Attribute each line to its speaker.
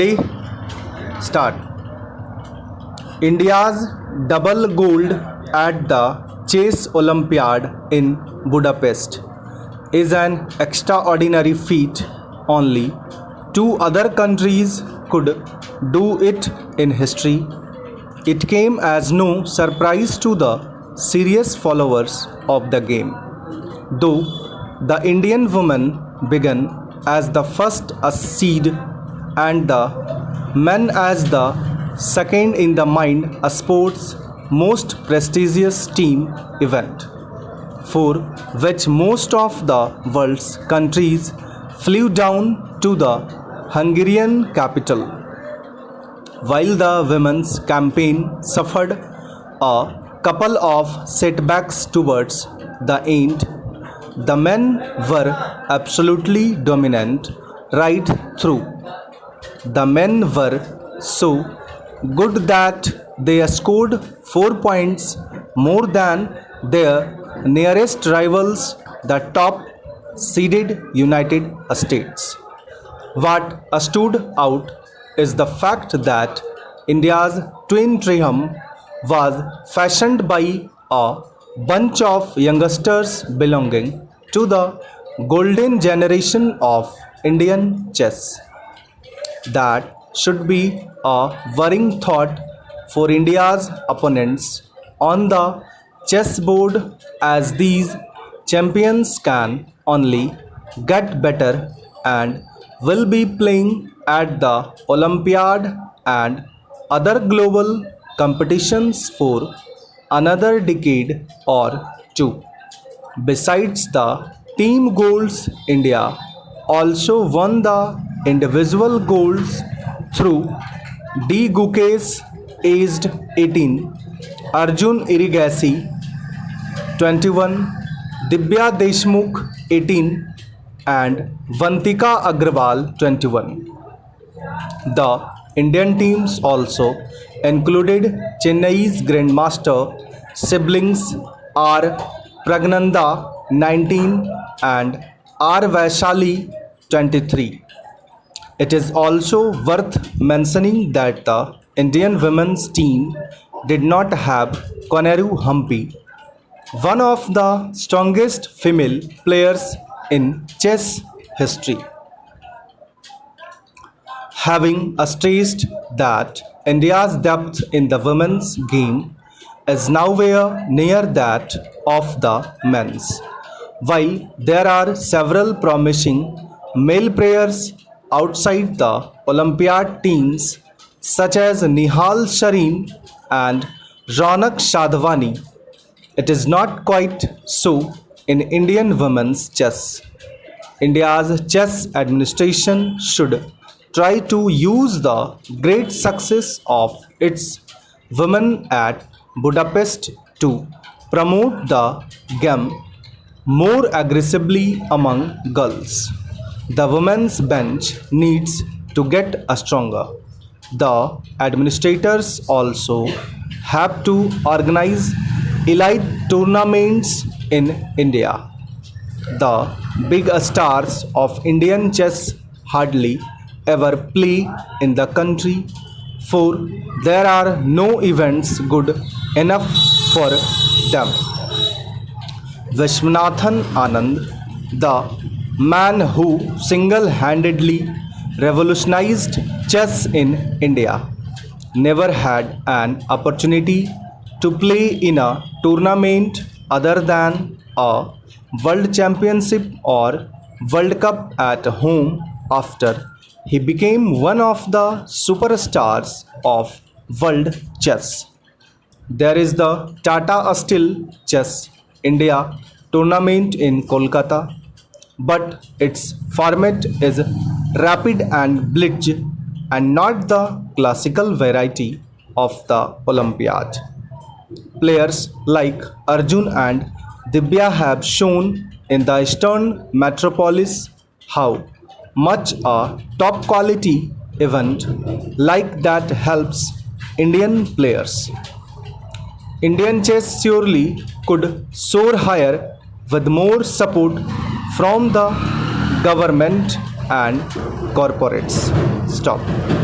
Speaker 1: Ready? Start. India's double gold at the Chess Olympiad in Budapest is an extraordinary feat. Only two other countries could do it in history. It came as no surprise to the serious followers of the game. Though the Indian women began as the first seed and the men as the second in the mind a sport's most prestigious team event, for which most of the world's countries flew down to the Hungarian capital. While the women's campaign suffered a couple of setbacks towards the end, the men were absolutely dominant right through. The men were so good that they scored 4 points more than their nearest rivals, the top seeded United States. What stood out is the fact that India's twin triumph was fashioned by a bunch of youngsters belonging to the golden generation of Indian chess. That should be a worrying thought for India's opponents on the chessboard, as these champions can only get better and will be playing at the Olympiad and other global competitions for another decade or two. Besides the team goals, India also won the individual goals through D. Gukes, aged 18, Arjun Irigasi, 21, Dibya Deshmukh, 18, and Vantika Agrawal, 21. The Indian teams also included Chennai's Grandmaster siblings R. Pragnanda, 19, and R. Vaishali, 23. It is also worth mentioning that the Indian women's team did not have Koneru Humpy, one of the strongest female players in chess history. Having stressed that India's depth in the women's game is nowhere near that of the men's. While there are several promising male players outside the Olympiad teams, such as Nihal Shareen and Ronak Shadhwani, it is not quite so in Indian women's chess. India's chess administration should try to use the great success of its women at Budapest to promote the game more aggressively among girls. The women's bench needs to get stronger. The administrators also have to organize elite tournaments in India. The big stars of Indian chess hardly ever play in the country, for there are no events good enough for them. Vishwanathan Anand, the man who single-handedly revolutionized chess in India, never had an opportunity to play in a tournament other than a world championship or World Cup at home after he became one of the superstars of world chess. There is the Tata Steel Chess India tournament in Kolkata, but its format is rapid and blitz and not the classical variety of the Olympiad. Players like Arjun and Dibya have shown in the Eastern metropolis how much a top quality event like that helps Indian players. Indian chess surely could soar higher with more support from the government and corporates. Stop.